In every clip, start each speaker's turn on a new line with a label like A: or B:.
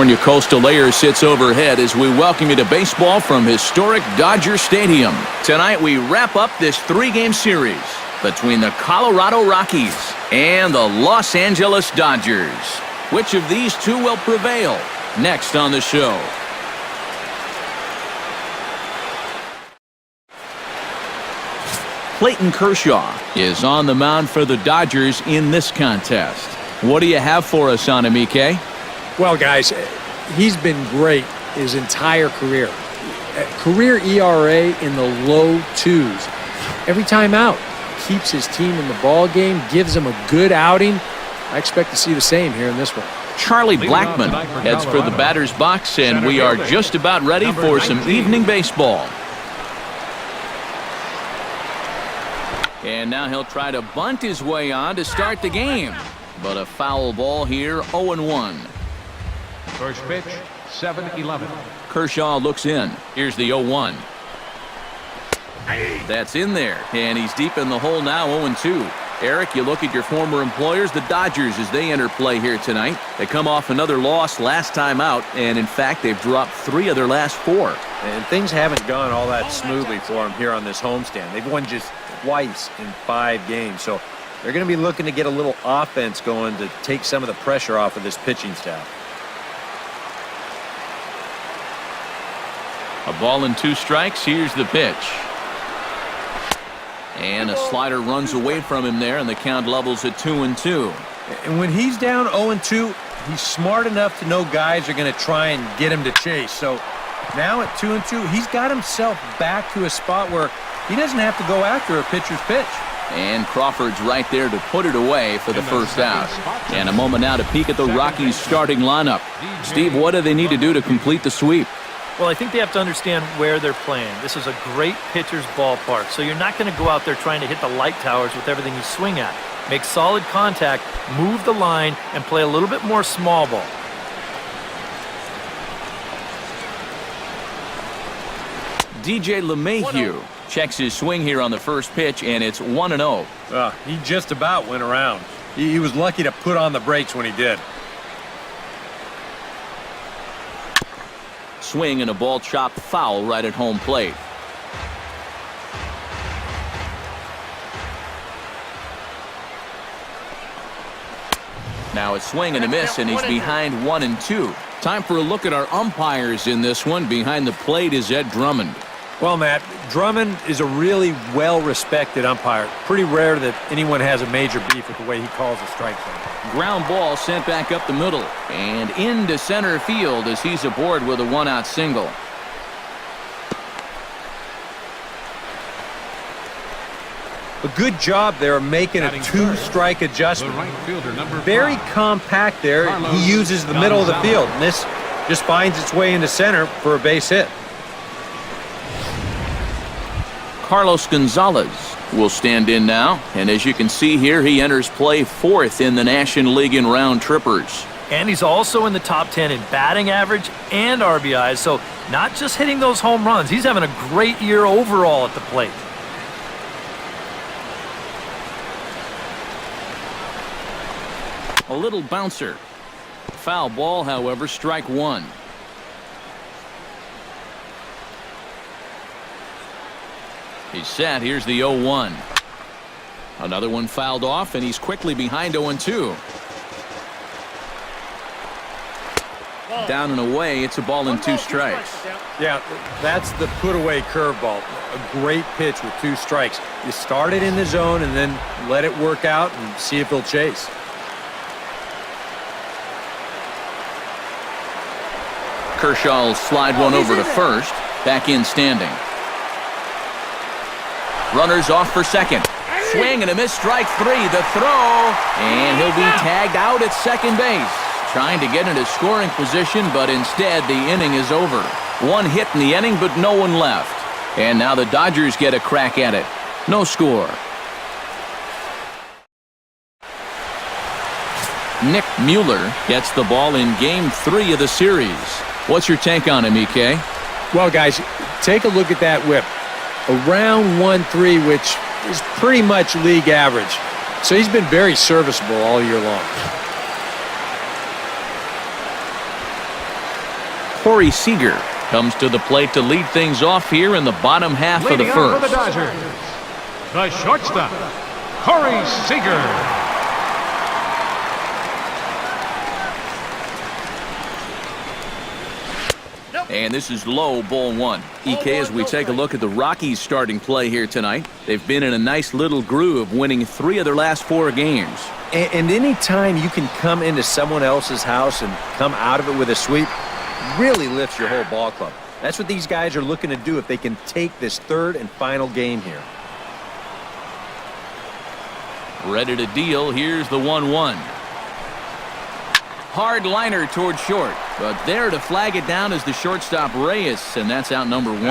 A: California coastal layer sits overhead as we welcome you to baseball from historic Dodger Stadium. Tonight we wrap up this three-game series between the Colorado Rockies and the Los Angeles Dodgers. Which of these two will prevail? Next on the show. Clayton Kershaw is on the mound for the Dodgers in this contest. What do you have for us on him, EK?
B: Well, guys, he's been great his entire career. Career ERA in the low 2s. Every time out, keeps his team in the ball game, gives them a good outing. I expect to see the same here in this one.
A: Charlie Blackmon heads for the batter's box, and we are just about ready for some evening baseball. And now he'll try to bunt his way on to start the game. But a foul ball here, 0-1.
C: First pitch, 7-11.
A: Kershaw looks in. Here's the 0-1. That's in there, and he's deep in the hole now, 0-2. Eric, you look at your former employers, the Dodgers, as they enter play here tonight. They come off another loss last time out, and in fact, they've dropped 3 of their last 4.
D: And things haven't gone all that smoothly for them here on this homestand. They've won just twice in 5 games, so they're going to be looking to get a little offense going to take some of the pressure off of this pitching staff.
A: A ball and 2 strikes. Here's the pitch. And a slider runs away from him there, and the count levels at 2-2.
D: And when he's down 0-2, he's smart enough to know guys are going to try and get him to chase. So now at 2-2, he's got himself back to a spot where he doesn't have to go after a pitcher's pitch.
A: And Crawford's right there to put it away for the first out. And a moment now to peek at the Rockies' starting lineup. Steve, what do they need to do to complete the sweep?
E: Well, I think they have to understand where they're playing. This is a great pitcher's ballpark, so you're not going to go out there trying to hit the light towers with everything you swing at. Make solid contact, move the line, and play a little bit more small ball.
A: DJ LeMahieu checks his swing here on the first pitch, and it's 1-0.
D: He just about went around. He was lucky to put on the brakes when he did.
A: Swing and a ball chopped foul right at home plate. Now a swing and a miss, and he's behind 1-2. Time for a look at our umpires in this one. Behind the plate is Ed Drummond.
D: Well, Matt, Drummond is a really well-respected umpire. Pretty rare that anyone has a major beef with the way he calls a strike zone.
A: Ground ball sent back up the middle and into center field as he's aboard with a 1-out single.
D: A good job there making a 2-strike adjustment. Very compact there. He uses the middle of the field, and this just finds its way into center for a base hit.
A: Carlos Gonzalez will stand in now, and as you can see here, he enters play 4th in the National League in round trippers.
E: And he's also in the top 10 in batting average and RBIs, so not just hitting those home runs. He's having a great year overall at the plate.
A: A little bouncer. Foul ball, however, strike 1. He's set. Here's the 0-1. Another one fouled off, and he's quickly behind 0-2. Down and away. It's a ball and 2 strikes.
D: Yeah, that's the put-away curveball. A great pitch with 2 strikes. You start it in the zone and then let it work out and see if he'll chase.
A: Kershaw will slide one over to first. Back in standing. Runners off for second. Swing and a miss, strike 3. The throw, and he'll be tagged out at second base. Trying to get into scoring position, but instead the inning is over. 1 hit in the inning, but no one left. And now the Dodgers get a crack at it. No score. Nick Mueller gets the ball in Game 3 of the series. What's your take on him, EK?
B: Well, guys, take a look at that whip. Around 1-3, which is pretty much league average. So he's been very serviceable all year long.
A: Corey Seager comes to the plate to lead things off here in the bottom half of the
C: Leading off for
A: first.
C: the Dodgers, the shortstop, Corey Seager.
A: And this is low, ball one. EK, as we take a look at the Rockies' starting play here tonight, they've been in a nice little groove, winning 3 of their last 4 games.
D: And any time you can come into someone else's house and come out of it with a sweep, really lifts your whole ball club. That's what these guys are looking to do if they can take this 3rd and final game here.
A: Ready to deal. Here's the 1-1. Hard liner toward short, but there to flag it down is the shortstop Reyes, and that's out number 1.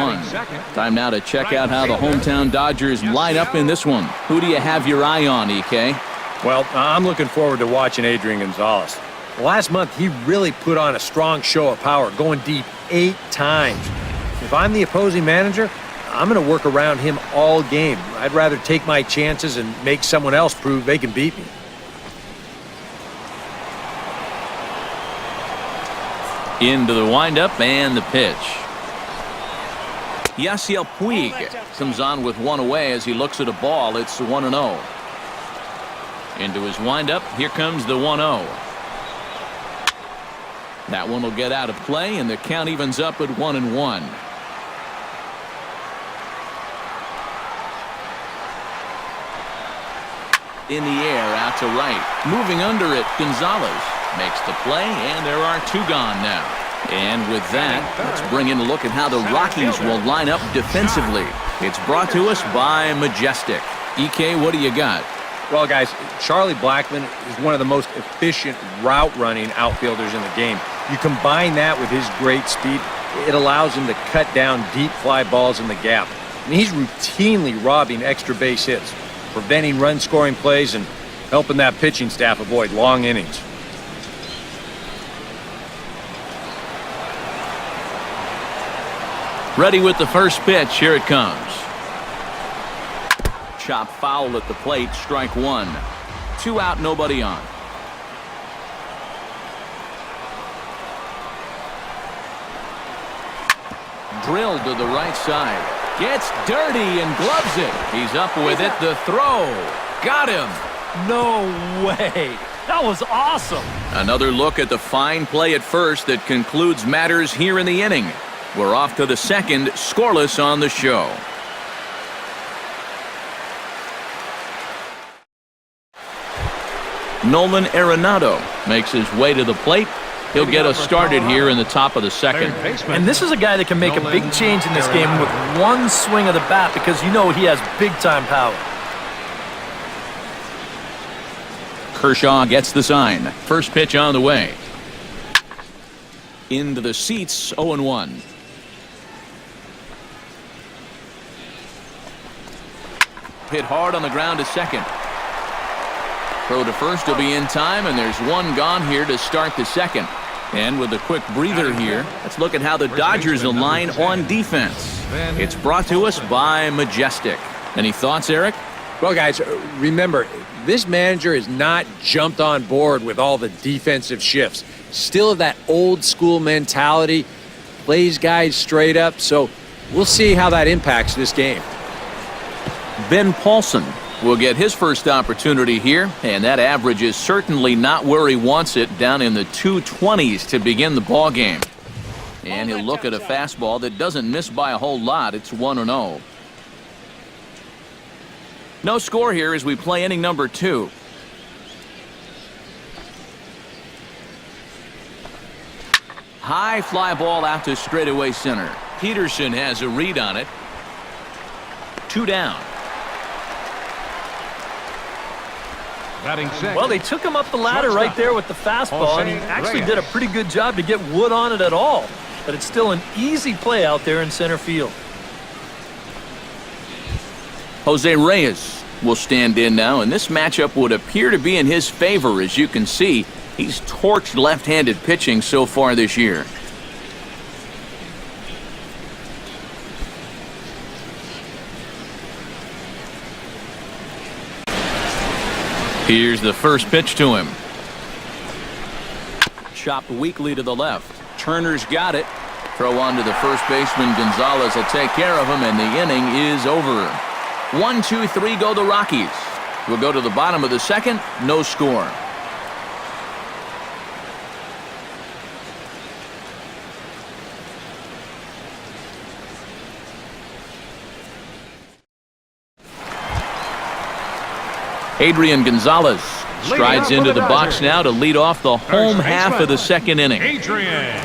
A: Time now to check out how the hometown Dodgers line up in this one. Who do you have your eye on, EK?
D: Well, I'm looking forward to watching Adrian Gonzalez. Last month, he really put on a strong show of power, going deep 8 times. If I'm the opposing manager, I'm going to work around him all game. I'd rather take my chances and make someone else prove they can beat me.
A: Into the windup and the pitch. Yasiel Puig comes on with 1 away as he looks at a ball. It's 1-0. Into his windup. Here comes the 1-0. That one will get out of play, and the count evens up at 1-1. In the air, out to right. Moving under it, Gonzalez makes the play, and there are 2 gone now. And with that, let's bring in a look at how the Rockies will line up defensively. It's brought to us by Majestic. EK, what do you got?
D: Well, guys, Charlie Blackmon is one of the most efficient route-running outfielders in the game. You combine that with his great speed, it allows him to cut down deep fly balls in the gap. And he's routinely robbing extra base hits, preventing run-scoring plays, and helping that pitching staff avoid long innings.
A: Ready with the first pitch. Here it comes. Chop foul at the plate. Strike 1. 2 out, nobody on. Drilled to the right side. Gets dirty and gloves it. He's up with it. The throw. Got him.
E: No way. That was awesome.
A: Another look at the fine play at first that concludes matters here in the inning. We're off to the second, scoreless on the show. Nolan Arenado makes his way to the plate. He'll get us started here in the top of the second.
E: And this is a guy that can make a big change in this game with 1 swing of the bat, because you know he has big-time power.
A: Kershaw gets the sign. First pitch on the way. Into the seats, 0-1. Hit hard on the ground to second. Throw to first will be in time, and there's 1 gone here to start the second. And with a quick breather here, let's look at how the Dodgers align on defense. It's brought to us by Majestic. Any thoughts, Eric?
D: Well, guys, remember, this manager has not jumped on board with all the defensive shifts. Still that old school mentality, plays guys straight up, so we'll see how that impacts this game.
A: Ben Paulson will get his first opportunity here, and that average is certainly not where he wants it, down in the 220s to begin the ball game. And he'll look at a fastball that doesn't miss by a whole lot. It's 1-0. No score here as we play inning number 2. High fly ball out to straightaway center. Peterson has a read on it. 2 down.
C: Batting sixth.
E: Well, they took him up the ladder right there with the fastball, and he actually did a pretty good job to get wood on it at all. But it's still an easy play out there in center field.
A: Jose Reyes will stand in now, and this matchup would appear to be in his favor. As you can see, he's torched left-handed pitching so far this year. Here's the first pitch to him. Chopped weakly to the left. Turner's got it. Throw on to the first baseman. Gonzalez will take care of him, and the inning is over. 1-2-3 go the Rockies. We'll go to the bottom of the second. No score. Adrian Gonzalez strides into the box now to lead off the home half of the second inning.
C: Adrian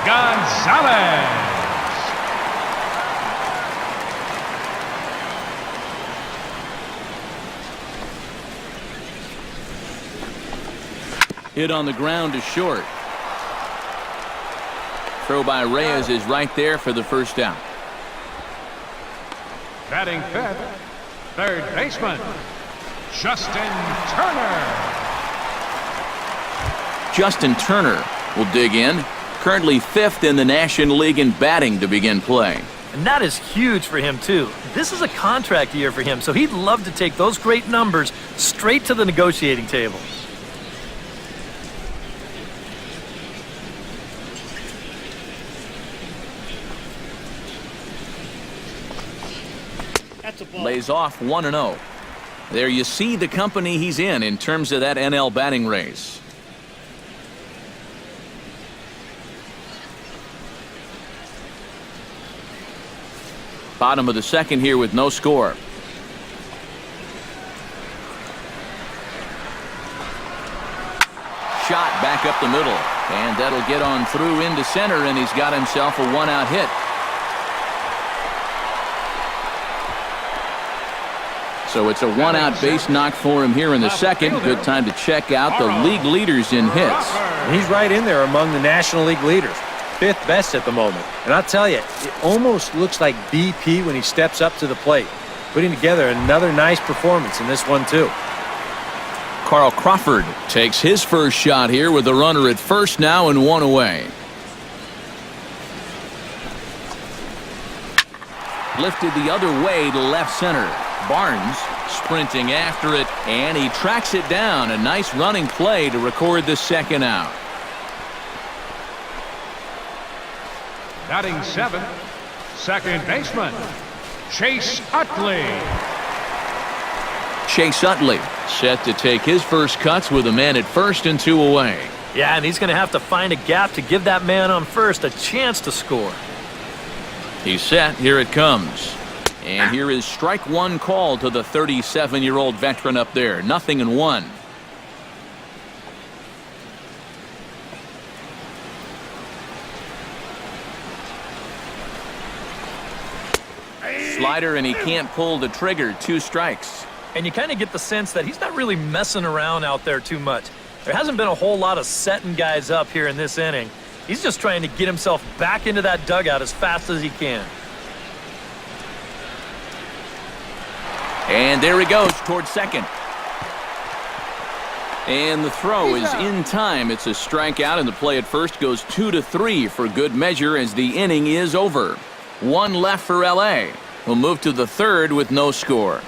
C: Gonzalez.
A: Hit on the ground to short. Throw by Reyes is right there for the first out.
C: Batting fifth, third baseman, Justin Turner.
A: Justin Turner will dig in. Currently fifth in the National League in batting to begin play.
E: And that is huge for him, too. This is a contract year for him, so he'd love to take those great numbers straight to the negotiating table.
A: Lays off 1-0. There you see the company he's in terms of that NL batting race. Bottom of the second here with no score. Shot back up the middle, and that'll get on through into center, and he's got himself a one-out hit. So it's a one-out base knock for him here in the second. Good time to check out the league leaders in hits.
D: He's right in there among the National League leaders. Fifth best at the moment. And I'll tell you, it almost looks like BP when he steps up to the plate. Putting together another nice performance in this one, too.
A: Carl Crawford takes his first shot here with a runner at first now and one away. Lifted the other way to left center. Barnes sprinting after it, and he tracks it down. A nice running play to record the second out.
C: Batting seventh, second baseman, Chase Utley.
A: Chase Utley set to take his first cuts with a man at first and two away.
E: Yeah, and he's going to have to find a gap to give that man on first a chance to score.
A: He's set. Here it comes. And here is strike one call to the 37-year-old veteran up there. 0-1. Slider, and he can't pull the trigger. 2 strikes.
E: And you kind of get the sense that he's not really messing around out there too much. There hasn't been a whole lot of setting guys up here in this inning. He's just trying to get himself back into that dugout as fast as he can.
A: And there he goes towards second. And the throw is in time. It's a strikeout, and the play at first goes 2-3 for good measure as the inning is over. 1 left for LA. We'll move to the third with no score.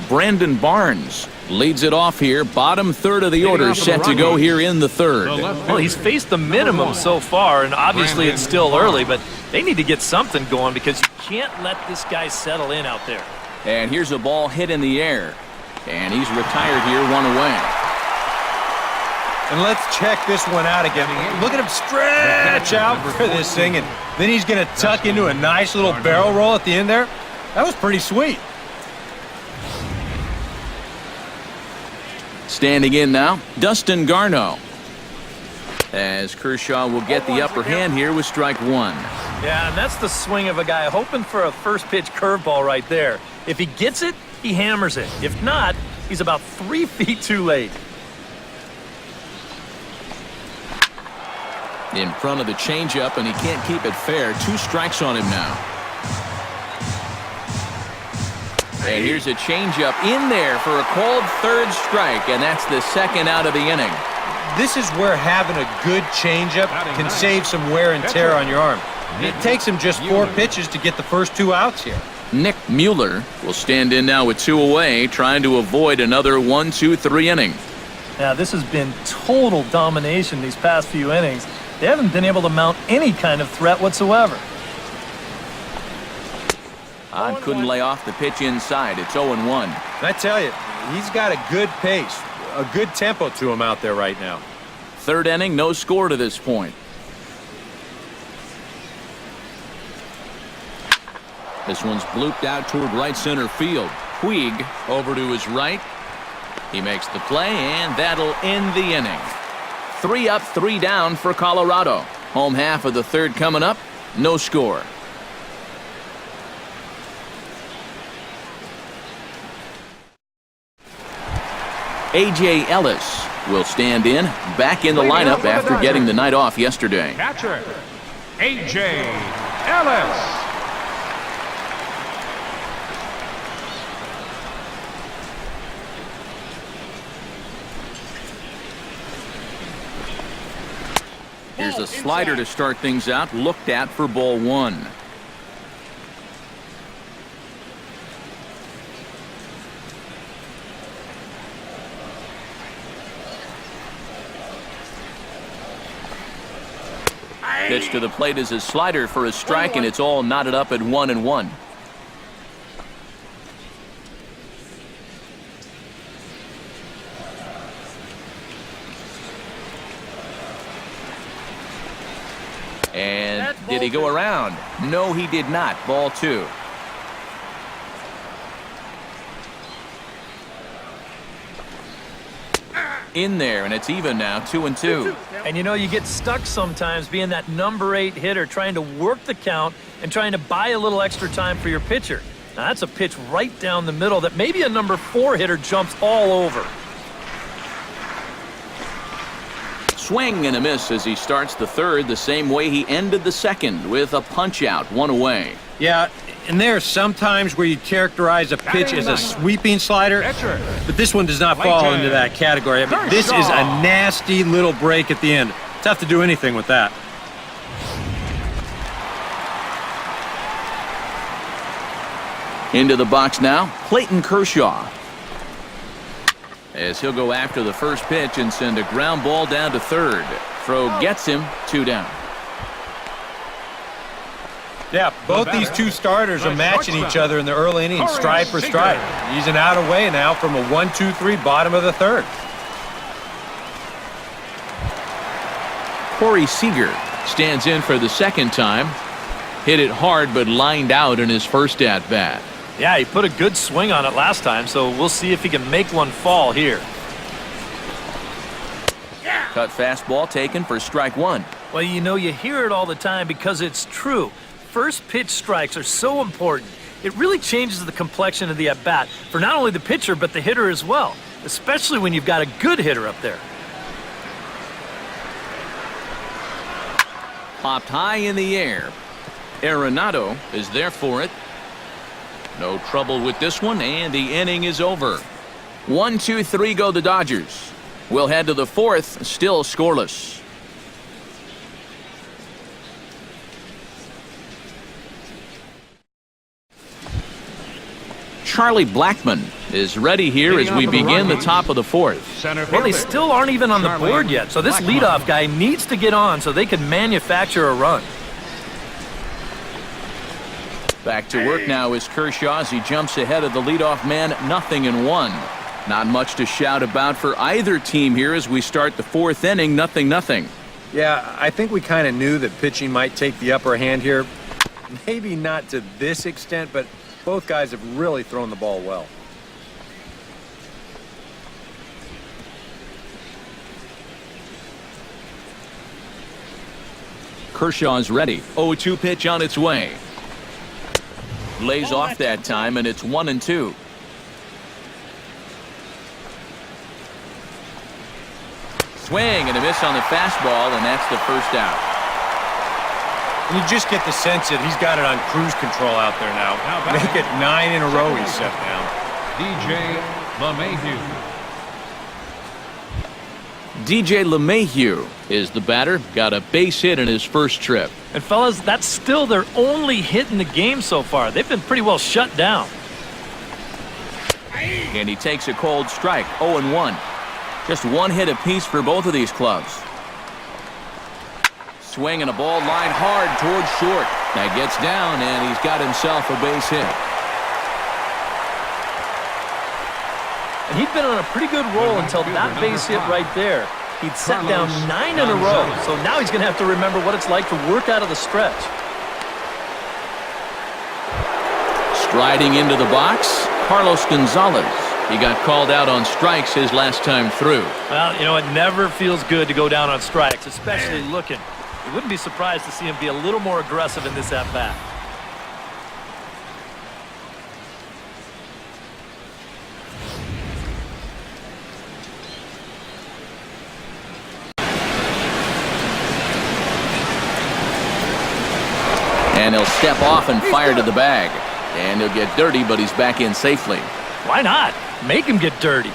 A: Brandon Barnes leads it off here. Bottom third of the order set to go here in the third.
E: Well, he's faced the minimum so far, and obviously it's still early, but they need to get something going because you can't let this guy settle in out there.
A: And here's a ball hit in the air. And he's retired here, 1 away.
D: And let's check this one out again. Look at him stretch out for this thing, and then he's going to tuck into a nice little barrel roll at the end there. That was pretty sweet.
A: Standing in now, Dustin Garneau. As Kershaw will get the upper hand here with strike 1.
E: Yeah, and that's the swing of a guy hoping for a first pitch curveball right there. If he gets it, he hammers it. If not, he's about 3 feet too late.
A: In front of the changeup, and he can't keep it fair. 2 strikes on him now. And here's a changeup in there for a called third strike, and that's the second out of the inning.
D: This is where having a good changeup can save some wear and tear on your arm. It takes him just 4 pitches to get the first 2 outs here.
A: Nick Mueller will stand in now with 2 away, trying to avoid another 1-2-3 inning.
E: Now, this has been total domination these past few innings. They haven't been able to mount any kind of threat whatsoever.
A: Odd couldn't lay off the pitch inside. It's 0-1.
D: I tell you, he's got a good pace, a good tempo to him out there right now.
A: 3rd inning, no score to this point. This one's blooped out toward right center field. Puig over to his right. He makes the play, and that'll end the inning. 3 up, 3 down for Colorado. Home half of the 3rd coming up. No score. A.J. Ellis will stand in, back in the lineup after getting the night off yesterday.
C: Catcher, A.J. Ellis.
A: Here's a slider to start things out, looked at for ball 1. Pitch to the plate is a slider for a strike, and it's all knotted up at 1-1. And did he go around? No, he did not. Ball 2. In there, and it's even now, 2-2.
E: And you know, you get stuck sometimes being that number 8 hitter, trying to work the count and trying to buy a little extra time for your pitcher. Now, that's a pitch right down the middle that maybe a number 4 hitter jumps all over.
A: Swing and a miss as he starts the 3rd the same way he ended the 2nd, with a punch out, 1 away.
D: Yeah, and there are some times where you characterize a pitch as a sweeping slider, but this one does not fall into that category. I mean, this is a nasty little break at the end. Tough to do anything with that.
A: Into the box now, Clayton Kershaw. As he'll go after the first pitch and send a ground ball down to 3rd. Throw gets him, 2 down.
D: Yeah, both these two starters are matching each other in the early innings, stride for stride. He's an out away now from a 1-2-3 bottom of the 3rd.
A: Corey Seager stands in for the 2nd time. Hit it hard, but lined out in his first at-bat.
E: Yeah, he put a good swing on it last time, so we'll see if he can make one fall here.
A: Cut fastball taken for strike 1.
E: Well, you know, you hear it all the time because it's true. First pitch strikes are so important. It really changes the complexion of the at-bat for not only the pitcher, but the hitter as well, especially when you've got a good hitter up there.
A: Popped high in the air. Arenado is there for it. No trouble with this one, and the inning is over. 1-2-3 go the Dodgers. We'll head to the 4th, still scoreless. Charlie Blackmon is ready here as we begin the top of the 4th.
E: Well, they still aren't even on the board yet, so this leadoff guy needs to get on so they can manufacture a run.
A: Back to work now is Kershaw as he jumps ahead of the leadoff man, 0-1. Not much to shout about for either team here as we start the 4th inning, 0-0.
D: Yeah, I think we kind of knew that pitching might take the upper hand here. Maybe not to this extent, but both guys have really thrown the ball well.
A: Kershaw's ready. 0-2 pitch on its way. Lays off that time, and it's 1-2. Swing and a miss on the fastball, and that's the first out.
D: And you just get the sense that he's got it on cruise control out there now. Make it 9 in a row he's set down.
C: DJ LeMahieu.
A: DJ LeMahieu is the batter. Got a base hit in his first trip.
E: And fellas, that's still their only hit in the game so far. They've been pretty well shut down.
A: And he takes a cold strike, 0-1. Just one hit apiece for both of these clubs. Swinging a ball line hard towards short. That gets down, and he's got himself a base hit.
E: And he'd been on a pretty good roll until that base hit right there. He'd set down 9 in a row, so now he's going to have to remember what it's like to work out of the stretch.
A: Striding into the box, Carlos Gonzalez. He got called out on strikes his last time through.
E: Well, you know, it never feels good to go down on strikes, especially looking. You wouldn't be surprised to see him be a little more aggressive in this at-bat.
A: And he'll step off and fire to the bag. And he'll get dirty, but he's back in safely.
E: Why not? Make him get dirty.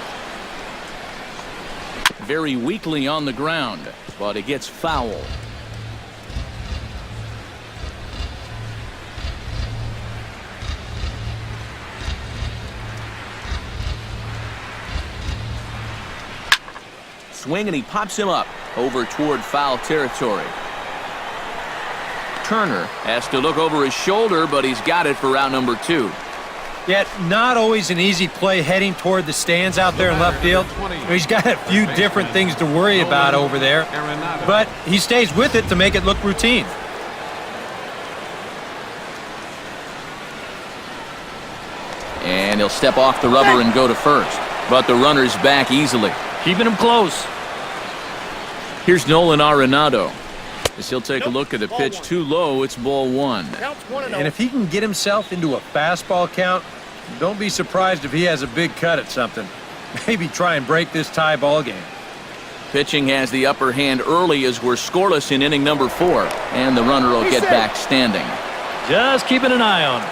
A: Very weakly on the ground, but it gets foul. Swing, and he pops him up over toward foul territory. Turner has to look over his shoulder, but he's got it for round number 2.
D: Yet not always an easy play heading toward the stands out there in left field. He's got a few different things to worry about over there, but he stays with it to make it look routine.
A: And he'll step off the rubber and go to first. But the runner's back easily.
E: Keeping him close.
A: Here's Nolan Arenado. As he'll take a look at the pitch too low, it's ball 1.
D: And if he can get himself into a fastball count, don't be surprised if he has a big cut at something. Maybe try and break this tie ball game.
A: Pitching has the upper hand early as we're scoreless in inning number 4. And the runner will get back standing.
E: Just keeping an eye on him.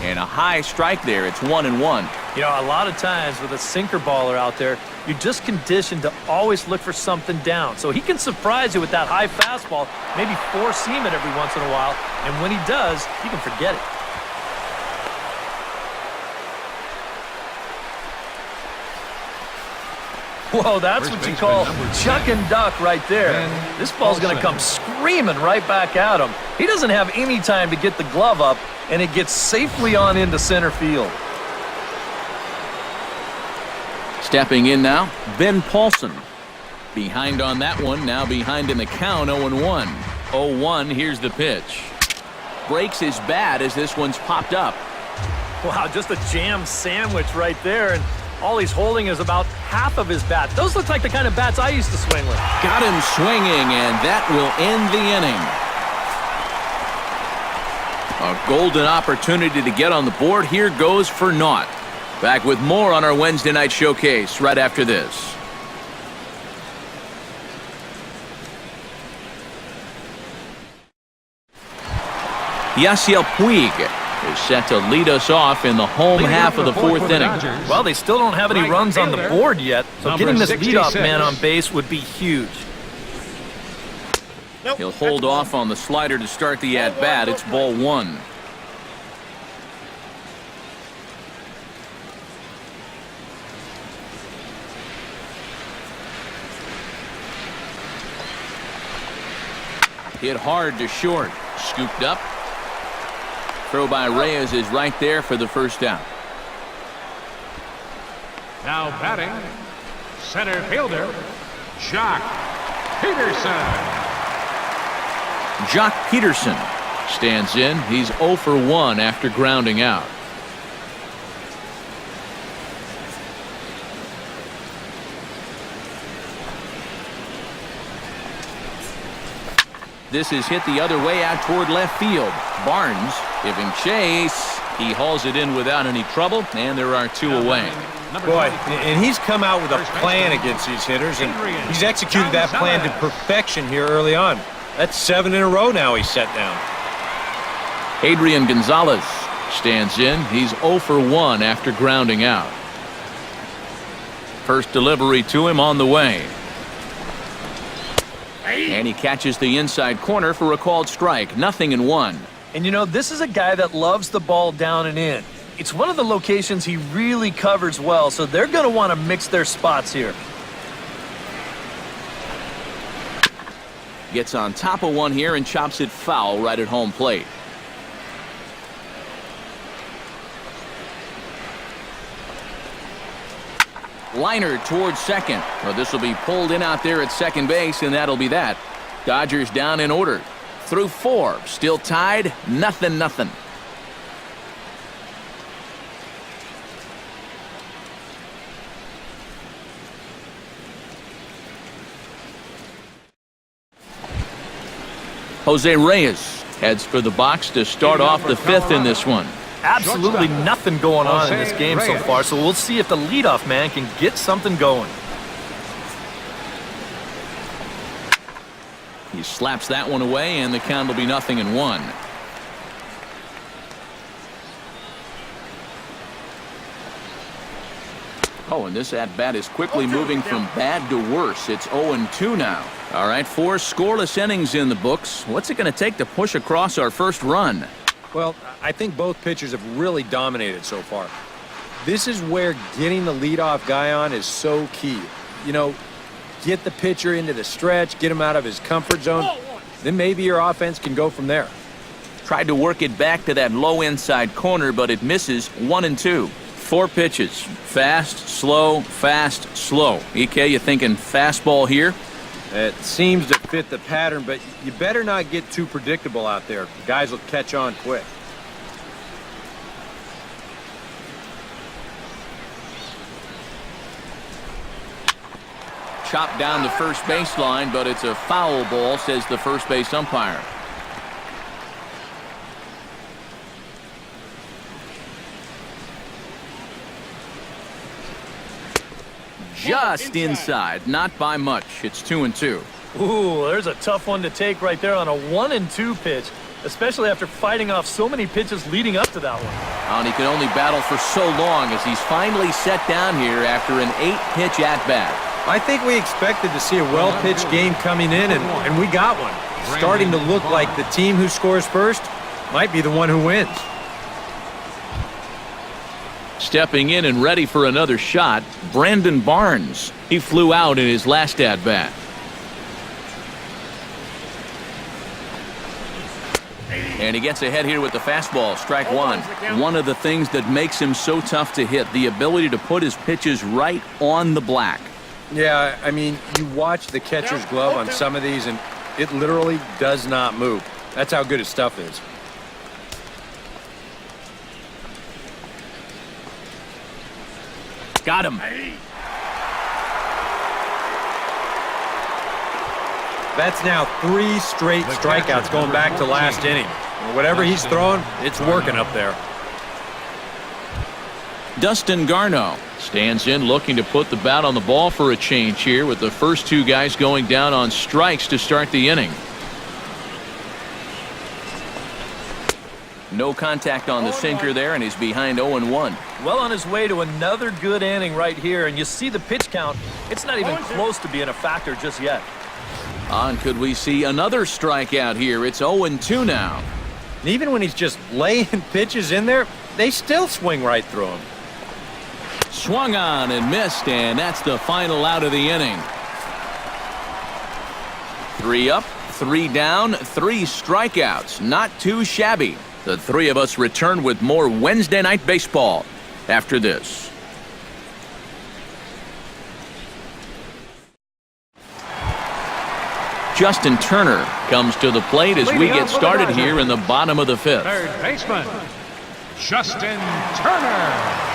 A: And a high strike there. It's 1-1.
E: You know, a lot of times with a sinker baller out there, you're just conditioned to always look for something down. So he can surprise you with that high fastball, maybe four seam it every once in a while, and when he does, you can forget it. Whoa, that's what you call chuck and duck right there. This ball's going to come screaming right back at him. He doesn't have any time to get the glove up, and it gets safely on into center field.
A: Stepping in now, Ben Paulson. Behind on that one, now behind in the count, 0-1. 0-1, here's the pitch. Breaks his bat as this one's popped up.
E: Wow, just a jam sandwich right there, and all he's holding is about half of his bat. Those look like the kind of bats I used to swing with.
A: Got him swinging, and that will end the inning. A golden opportunity to get on the board here goes for naught. Back with more on our Wednesday night showcase right after this. Yasiel Puig is set to lead us off in the home half of the fourth inning.
E: Well, they still don't have any runs on the board yet, so getting this leadoff man on base would be huge.
A: He'll hold off on the slider to start the at-bat. It's ball one. Hit hard to short. Scooped up. Throw by Reyes is right there for the first down.
C: Now batting, center fielder, Jock Peterson.
A: Jock Peterson stands in. He's 0 for 1 after grounding out. This is hit the other way out toward left field. Barnes giving chase. He hauls it in without any trouble, and there are two away.
D: Boy, and he's come out with a plan against these hitters, and he's executed that plan to perfection here early on. That's 7 in a row now he's set down.
A: Adrian Gonzalez stands in. He's 0 for 1 after grounding out. First delivery to him on the way. And he catches the inside corner for a called strike. 0-1.
E: And you know, this is a guy that loves the ball down and in. It's one of the locations he really covers well, so they're going to want to mix their spots here.
A: Gets on top of one here and chops it foul right at home plate. Liner towards second. Well, this will be pulled in out there at second base, and that'll be that. Dodgers down in order. Through 4. Still tied. 0-0. Jose Reyes heads for the box to start off the 5th in this one.
E: Absolutely nothing going on in this game so far, so we'll see if the leadoff man can get something going.
A: He slaps that one away, and the count will be 0-1. Oh, and this at-bat is quickly moving from bad to worse. It's 0-2 now. All right, 4 scoreless innings in the books. What's it going to take to push across our first run?
D: Well, I think both pitchers have really dominated so far. This is where getting the leadoff guy on is so key. You know, get the pitcher into the stretch, get him out of his comfort zone, then maybe your offense can go from there.
A: Tried to work it back to that low inside corner, but it misses. 1-2. 4 pitches. Fast, slow, fast, slow. EK, you thinking fastball here?
D: It seems to fit the pattern, but you better not get too predictable out there. Guys will catch on quick.
A: Chopped down the first baseline, but it's a foul ball, says the first base umpire. Just inside, not by much. It's 2-2.
E: Ooh, there's a tough one to take right there on a 1-2 pitch, especially after fighting off so many pitches leading up to that one.
A: And he can only battle for so long as he's finally set down here after an 8-pitch at-bat.
D: I think we expected to see a well-pitched game coming in, and we got one. Starting to look like the team who scores first might be the one who wins.
A: Stepping in and ready for another shot, Brandon Barnes. He flew out in his last at-bat. And he gets ahead here with the fastball, strike 1. One of the things that makes him so tough to hit, the ability to put his pitches right on the black.
D: Yeah, I mean, you watch the catcher's glove on some of these, and it literally does not move. That's how good his stuff is.
A: Got him.
D: That's now 3 straight strikeouts going back to last inning. Whatever he's throwing, it's working up there.
A: Dustin Garneau stands in looking to put the bat on the ball for a change here with the first 2 guys going down on strikes to start the inning. No contact on the sinker there, and he's behind 0-1.
E: Well on his way to another good inning right here, and you see the pitch count. It's not even close to being a factor just yet.
A: On could we see another strikeout here? It's 0-2 now.
D: And even when he's just laying pitches in there, they still swing right through him.
A: Swung on and missed, and that's the final out of the inning. 3 up, 3 down, 3 strikeouts. Not too shabby. The 3 of us return with more Wednesday Night Baseball after this. Justin Turner comes to the plate as we get started here in the bottom of the 5th.
C: Third baseman, Justin Turner.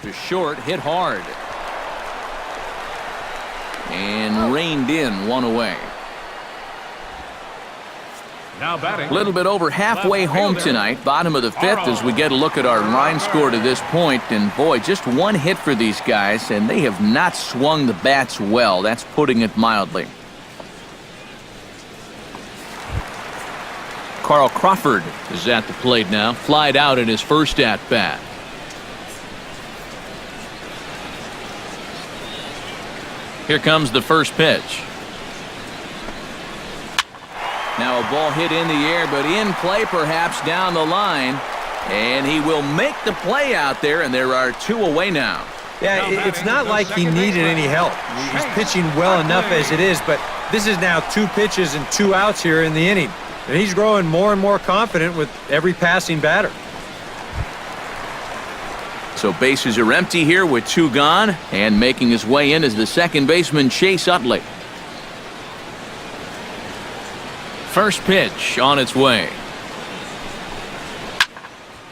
A: To short, hit hard. And reined in, 1 away.
C: Now batting.
A: A little bit over halfway home tonight, bottom of the 5th, as we get a look at our line score to this point. And boy, just 1 hit for these guys, and they have not swung the bats well. That's putting it mildly. Carl Crawford is at the plate now, flied out in his first at-bat. Here comes the first pitch. Now a ball hit in the air, but in play perhaps down the line. And he will make the play out there, and there are 2 away now.
D: Yeah, it's not like he needed any help. He's pitching well enough as it is, but this is now 2 pitches and 2 outs here in the inning. And he's growing more and more confident with every passing batter.
A: So bases are empty here with 2 gone, and making his way in is the second baseman Chase Utley. First pitch on its way.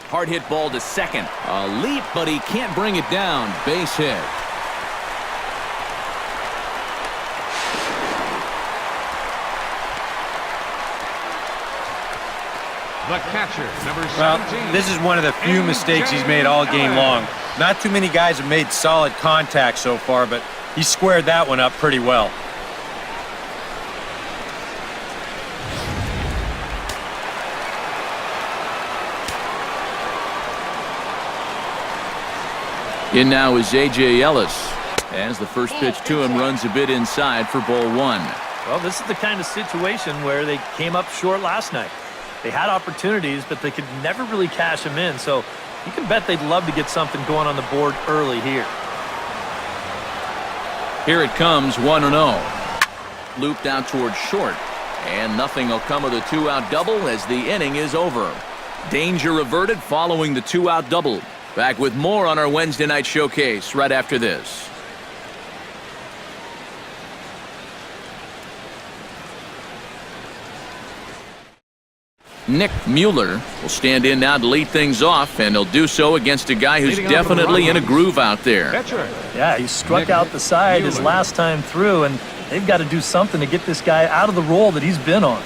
A: Hard hit ball to second. A leap, but he can't bring it down. Base hit.
C: The catcher, number 17.
D: Well, this is one of the few mistakes he's made all game long. Not too many guys have made solid contact so far, but he squared that one up pretty well.
A: In now is A.J. Ellis. As the first pitch to him runs a bit inside for ball 1.
E: Well, this is the kind of situation where they came up short last night. They had opportunities, but they could never really cash them in. So you can bet they'd love to get something going on the board early here.
A: Here it comes, 1-0. Looped out towards short. And nothing will come of the 2-out double as the inning is over. Danger averted following the 2-out double. Back with more on our Wednesday night showcase right after this. Nick Mueller will stand in now to lead things off, and he'll do so against a guy who's definitely in a groove out there.
E: Yeah, he struck out the side his last time through, and they've got to do something to get this guy out of the role that he's been on.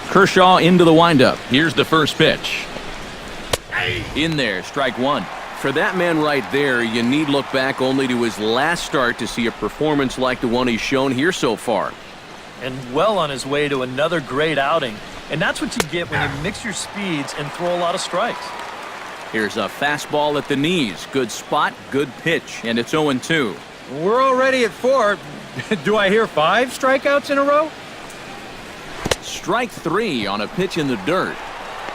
A: Kershaw into the windup. Here's the first pitch. In there, strike 1. For that man right there, you need look back only to his last start to see a performance like the one he's shown here so far.
E: And well on his way to another great outing. And that's what you get when you mix your speeds and throw a lot of strikes.
A: Here's a fastball at the knees. Good spot, good pitch, and it's 0-2.
D: We're already at 4. Do I hear 5 strikeouts in a row?
A: Strike 3 on a pitch in the dirt.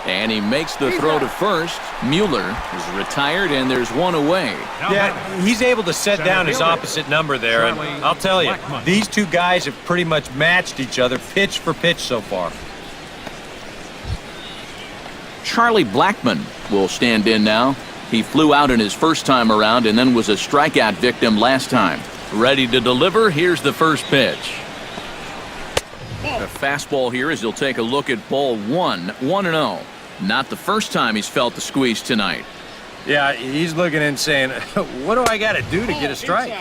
A: And he makes the throw to first. Mueller is retired, and there's 1 away.
D: Yeah, he's able to set down his opposite number there, and I'll tell you, these 2 guys have pretty much matched each other pitch for pitch so far.
A: Charlie Blackmon will stand in now. He flew out in his first time around and then was a strikeout victim last time. Ready to deliver, here's the first pitch. A fastball here as he'll take a look at ball 1, 1-0. Not the first time he's felt the squeeze tonight.
D: Yeah, he's looking and saying, what do I got to do to get a strike?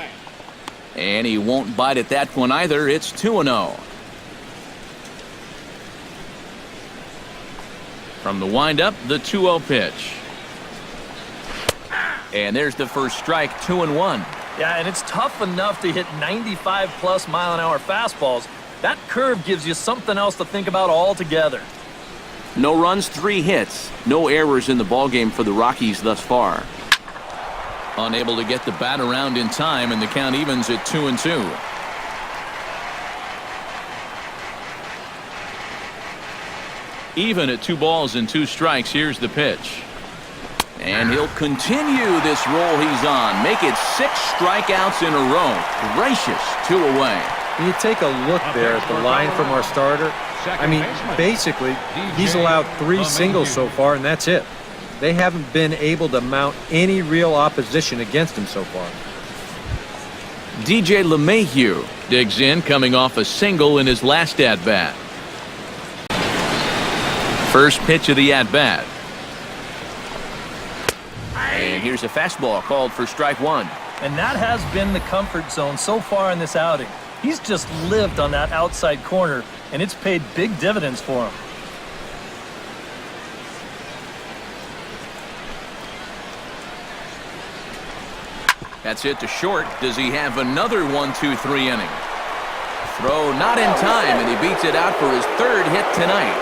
A: And he won't bite at that one either. It's 2-0. From the windup, the 2-0 pitch. And there's the first strike, 2-1.
E: Yeah, and it's tough enough to hit 95+ mile-an-hour fastballs. That curve gives you something else to think about altogether.
A: No runs, 3 hits. No errors in the ballgame for the Rockies thus far. Unable to get the bat around in time, and the count evens at 2-2. Even at 2 balls and 2 strikes, here's the pitch. And he'll continue this roll he's on. Make it 6 strikeouts in a row. Gracious, 2 away.
D: When you take a look there at the line from our starter, I mean, basically, he's allowed 3 singles so far, and that's it. They haven't been able to mount any real opposition against him so far.
A: DJ LeMahieu digs in, coming off a single in his last at-bat. First pitch of the at-bat. And here's a fastball called for strike 1.
E: And that has been the comfort zone so far in this outing. He's just lived on that outside corner, and it's paid big dividends for him.
A: That's it to short. Does he have another 1-2-3 inning? Throw not in time, and he beats it out for his third hit tonight.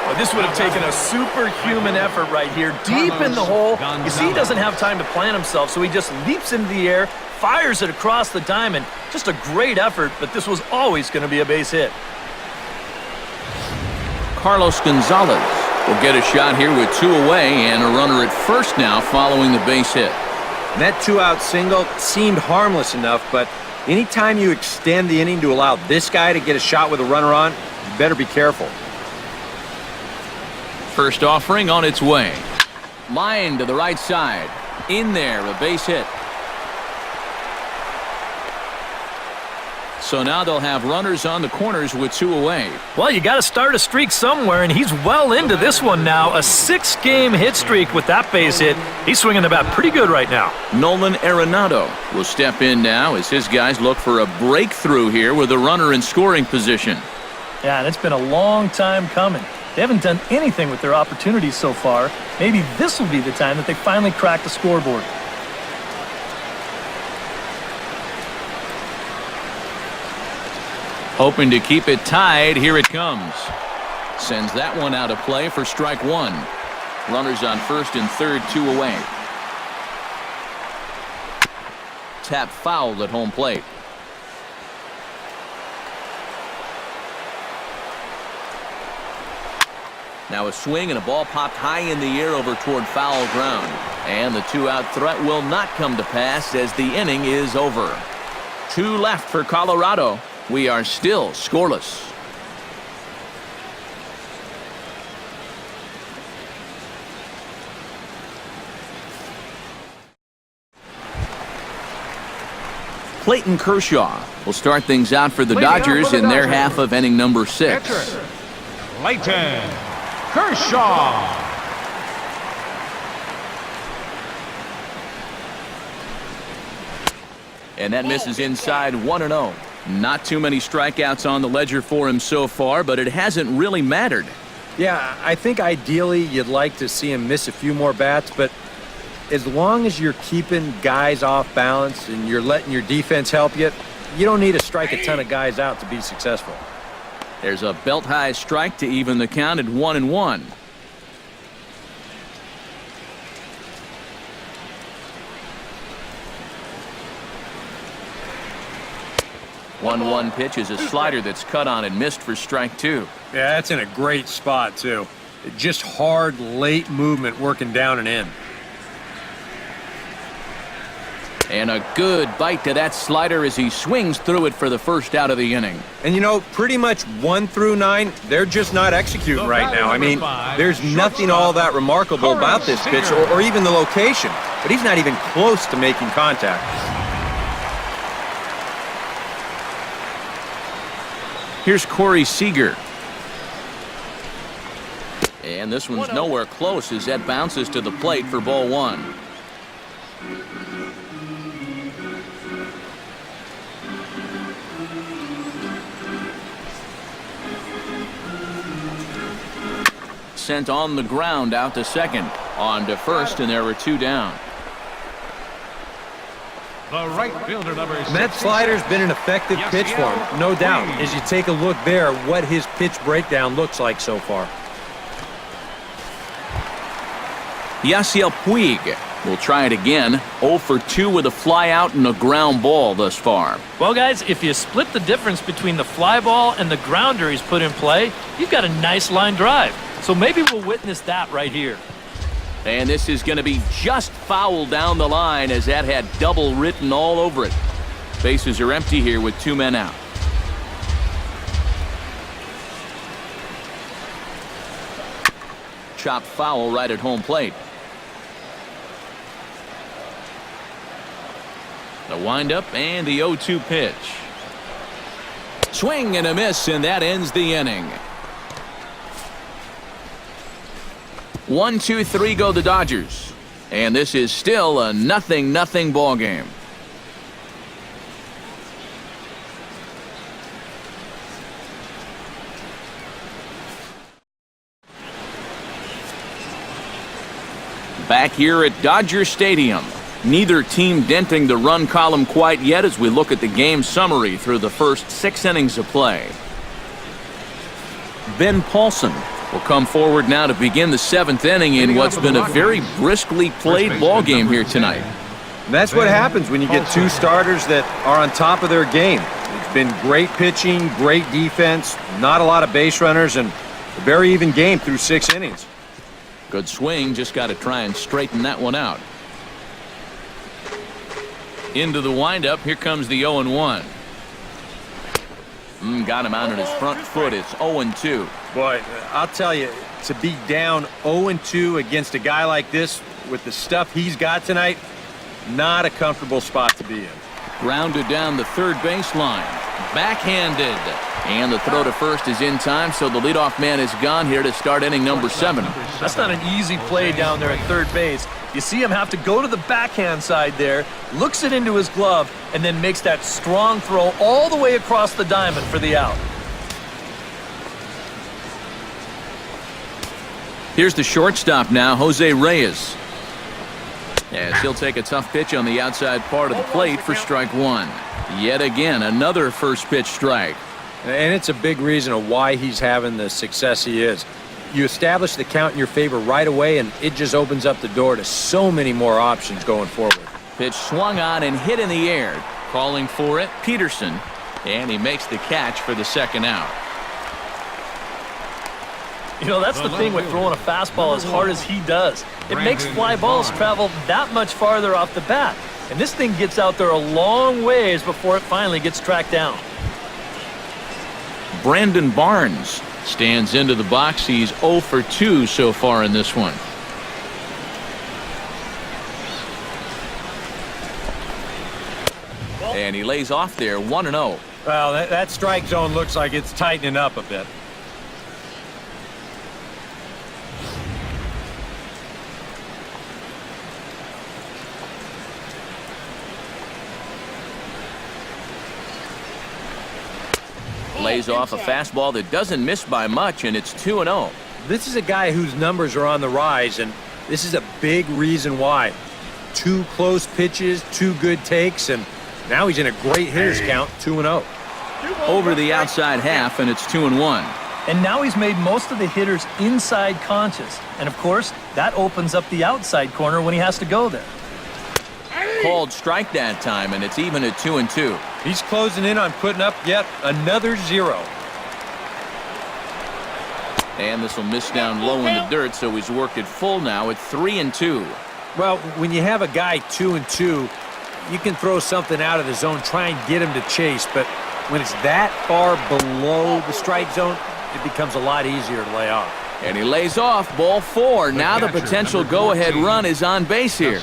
E: Well, this would have taken a superhuman effort right here, deep in the hole. You see, he doesn't have time to plant himself, so he just leaps into the air, fires it across the diamond. Just a great effort, but this was always going to be a base hit.
A: Carlos Gonzalez will get a shot here with 2 away and a runner at first now following the base hit.
D: And that 2-out single seemed harmless enough, but anytime you extend the inning to allow this guy to get a shot with a runner on, you better be careful.
A: First offering on its way. Line to the right side. In there, a base hit. So now they'll have runners on the corners with 2 away.
E: Well, you got to start a streak somewhere, and he's well into this one now. A 6-game hit streak with that base hit. He's swinging the bat pretty good right now.
A: Nolan Arenado will step in now as his guys look for a breakthrough here with a runner in scoring position.
E: Yeah, and it's been a long time coming. They haven't done anything with their opportunities so far. Maybe this will be the time that they finally crack the scoreboard.
A: Hoping to keep it tied, here it comes. Sends that one out of play for strike 1. Runners on first and third, 2 away. Tap foul at home plate. Now a swing and a ball popped high in the air over toward foul ground. And the 2-out threat will not come to pass as the inning is over. 2 left for Colorado. We are still scoreless. Clayton Kershaw will start things out for the Dodgers in their half of inning number 6.
C: Clayton Kershaw.
A: And that misses inside 1-0. Not too many strikeouts on the ledger for him so far, but it hasn't really mattered.
D: Yeah, I think ideally you'd like to see him miss a few more bats, but as long as you're keeping guys off balance and you're letting your defense help you, you don't need to strike a ton of guys out to be successful.
A: There's a belt-high strike to even the count at 1-1. One pitch is a slider that's cut on and missed for strike 2.
D: Yeah, that's in a great spot, too. Just hard, late movement working down and in.
A: And a good bite to that slider as he swings through it for the first out of the inning.
D: And, you know, pretty much 1 through 9, they're just not executing right now. I mean, there's nothing all that remarkable about this pitch or even the location. But he's not even close to making contact.
A: Here's Corey Seager. And this one's nowhere close as that bounces to the plate for ball 1. Sent on the ground out to second. On to first, and there were 2 down.
C: The right fielder, number 6.
D: That slider's been an effective pitch for him, no doubt. As you take a look there, what his pitch breakdown looks like so far.
A: Yasiel Puig will try it again. 0 for 2 with a fly out and a ground ball thus far.
E: Well, guys, if you split the difference between the fly ball and the grounder he's put in play, you've got a nice line drive. So maybe we'll witness that right here.
A: And this is going to be just foul down the line as that had double written all over it. Bases are empty here with 2 men out. Chopped foul right at home plate. The windup and the 0-2 pitch. Swing and a miss, and that ends the inning. 1-2-3 go the Dodgers. And this is still a 0-0 ball game. Back here at Dodger Stadium, Neither team denting the run column quite yet as we look at the game summary through the first 6 innings of play. Ben Paulson will come forward now to begin the 7th inning in what's been a very briskly played ball game here tonight.
D: And that's what happens when you get two starters that are on top of their game. It's been great pitching, great defense, not a lot of base runners, and a very even game through 6 innings.
A: Good swing, just got to try and straighten that one out. Into the windup, here comes the 0-1. Got him out on his front foot. It's 0-2.
D: Boy, I'll tell you, to be down 0-2 against a guy like this with the stuff he's got tonight, not a comfortable spot to be in.
A: Grounded down the third baseline. Backhanded. And the throw to first is in time, so the leadoff man is gone here to start inning number 7.
E: That's not an easy play down there at third base. You see him have to go to the backhand side there, looks it into his glove, and then makes that strong throw all the way across the diamond for the out.
A: Here's the shortstop now, Jose Reyes. As he'll take a tough pitch on the outside part of the plate for strike 1. Yet again, another first pitch strike.
D: And it's a big reason of why he's having the success he is. You establish the count in your favor right away, and it just opens up the door to so many more options going forward.
A: Pitch swung on and hit in the air. Calling for it, Peterson. And he makes the catch for the second out.
E: You know, that's the thing with throwing a fastball as hard as he does. It makes fly balls travel that much farther off the bat. And this thing gets out there a long ways before it finally gets tracked down.
A: Brandon Barnes stands into the box. He's 0 for 2 so far in this one. And he lays off there, 1-0.
D: Well, that strike zone looks like it's tightening up a bit.
A: Lays off a fastball that doesn't miss by much, and it's 2-0.
D: This is a guy whose numbers are on the rise, and this is a big reason why. 2 close pitches, 2 good takes, and now he's in a great hitter's count, 2-0.
A: Over the outside half, and it's 2-1.
E: And now he's made most of the hitters inside conscious. And, of course, that opens up the outside corner when he has to go there.
A: Called strike that time, and it's even at 2-2.
D: He's closing in on putting up yet another 0.
A: And this will miss down low in the dirt, so he's worked it full now at 3-2.
D: Well, when you have a guy 2-2, you can throw something out of the zone, try and get him to chase, but when it's that far below the strike zone, it becomes a lot easier to lay off.
A: And he lays off, ball 4. Now the potential go-ahead run is on base here.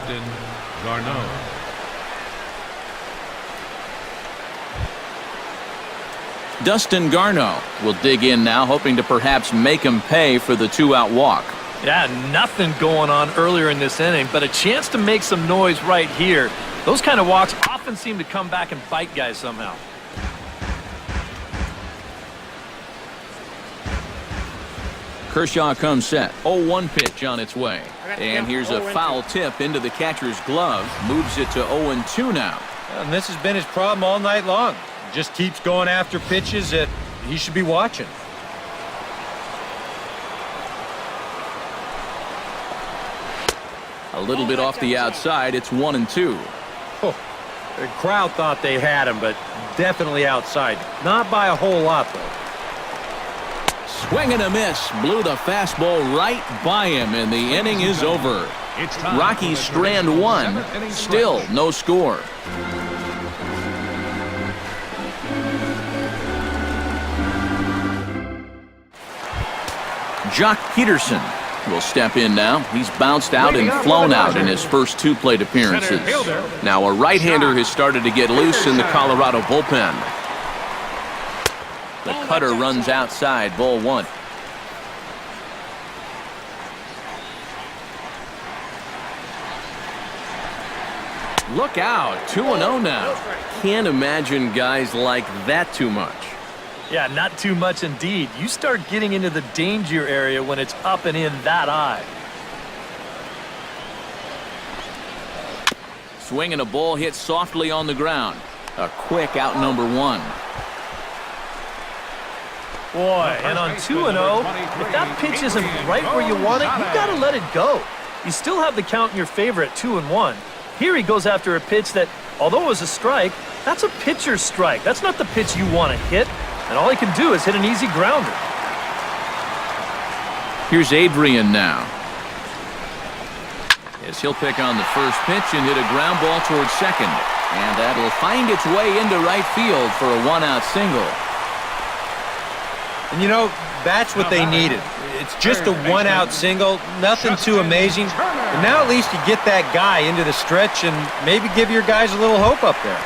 A: Dustin Garneau will dig in now, hoping to perhaps make him pay for the 2-out walk.
E: Yeah, nothing going on earlier in this inning, but a chance to make some noise right here. Those kind of walks often seem to come back and bite guys somehow.
A: Kershaw comes set. 0-1 pitch on its way. And here's a foul tip into the catcher's glove. Moves it to 0-2 now.
D: And this has been his problem all night long. Just keeps going after pitches that he should be watching.
A: A little bit off the outside. It's 1-2.
D: Oh, the crowd thought they had him, but definitely outside. Not by a whole lot, though.
A: Swing and a miss. Blew the fastball right by him, and the inning is over. Rockies strand 1. Still no score. Jock Peterson will step in now. He's bounced out and flown out in his first 2 plate appearances. Now a right-hander has started to get loose in the Colorado bullpen. The cutter runs outside, ball 1. Look out, 2-0 now. Can't imagine guys like that too much.
E: Yeah, not too much indeed. You start getting into the danger area when it's up and in that high.
A: Swinging a ball hit softly on the ground. A quick out number one.
E: Boy, and on 2-0, if that pitch isn't right where you want it, you got to let it go. You still have the count in your favor at 2-1. Here he goes after a pitch that, although it was a strike, that's a pitcher's strike. That's not the pitch you want to hit, and all he can do is hit an easy grounder.
A: Here's Adrian now. As he'll pick on the first pitch and hit a ground ball towards second. And that'll find its way into right field for a one-out single.
D: And you know, that's what they needed. It's just a one-out single, nothing too amazing. But now at least you get that guy into the stretch and maybe give your guys a little hope up there.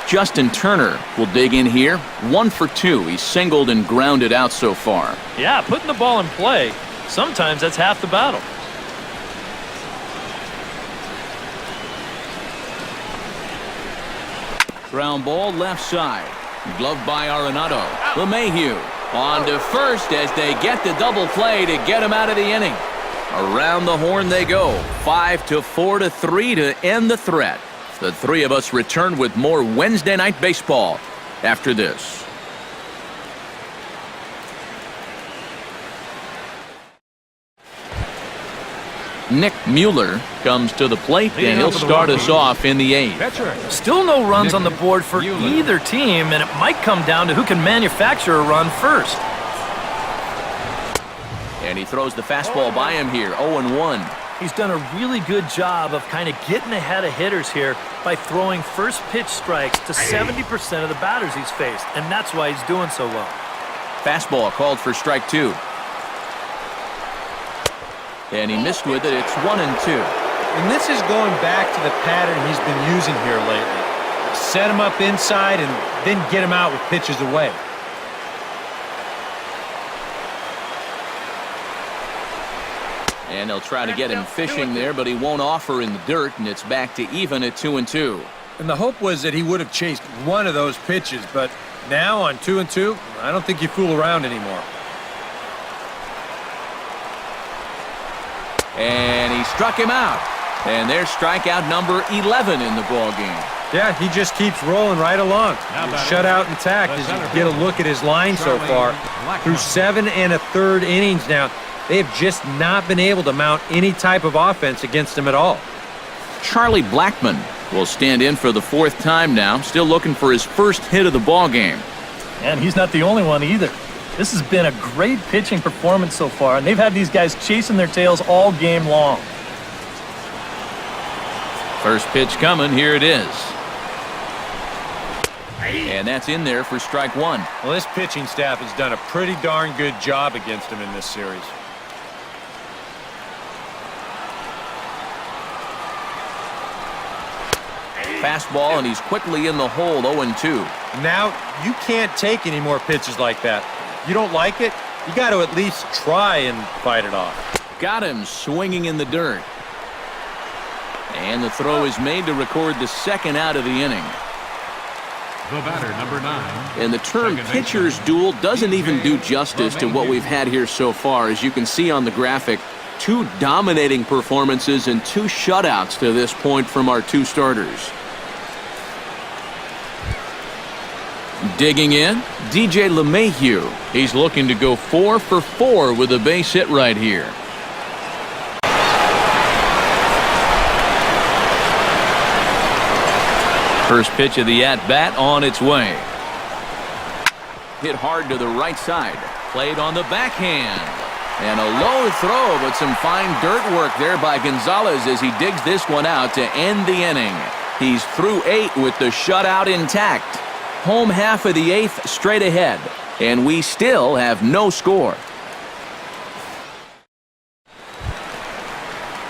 A: Justin Turner will dig in here. 1 for 2. He's singled and grounded out so far.
E: Yeah, putting the ball in play, sometimes that's half the battle.
A: Ground ball left side. Gloved by Arenado. LeMahieu on to first as they get the double play to get him out of the inning. Around the horn they go. 5-4-3 to end the threat. The three of us return with more Wednesday Night Baseball after this. Nick Mueller comes to the plate, and he'll start us off in the 8th.
E: Still no runs on the board for either team, and it might come down to who can manufacture a run first.
A: And he throws the fastball by him here, 0-1.
E: He's done a really good job of kind of getting ahead of hitters here by throwing first pitch strikes to 70% of the batters he's faced, and that's why he's doing so well.
A: Fastball called for strike 2. And he missed with it. It's 1-2.
D: And this is going back to the pattern he's been using here lately. Set him up inside and then get him out with pitches away.
A: And they'll try to get him fishing there, but he won't offer in the dirt, and it's back to even at 2-2.
D: And the hope was that he would have chased one of those pitches, but now on 2-2, I don't think you fool around anymore.
A: And he struck him out. And there's strikeout number 11 in the ball game.
D: Yeah, he just keeps rolling right along. Shut out intact as you get a look at his line so far. Through 7 1/3 innings now, they have just not been able to mount any type of offense against him at all.
A: Charlie Blackmon will stand in for the 4th time now, still looking for his first hit of the ball game.
E: And he's not the only one either. This has been a great pitching performance so far, and they've had these guys chasing their tails all game long.
A: First pitch coming, here it is. And that's in there for strike 1.
D: Well, this pitching staff has done a pretty darn good job against him in this series.
A: Fastball, and he's quickly in the hole, 0-2.
D: Now, you can't take any more pitches like that. You don't like it, you got to at least try and fight it off.
A: Got him swinging in the dirt. And the throw is made to record the second out of the inning.
C: The batter, number 9.
A: And the term pitcher's duel doesn't even do justice to what we've had here so far. As you can see on the graphic, 2 dominating performances and 2 shutouts to this point from our 2 starters. Digging in, DJ LeMahieu. He's looking to go 4 for 4 with a base hit right here. First pitch of the at-bat on its way. Hit hard to the right side. Played on the backhand. And a low throw, but some fine dirt work there by Gonzalez as he digs this one out to end the inning. He's through 8 with the shutout intact. Home half of the 8th straight ahead. And we still have no score.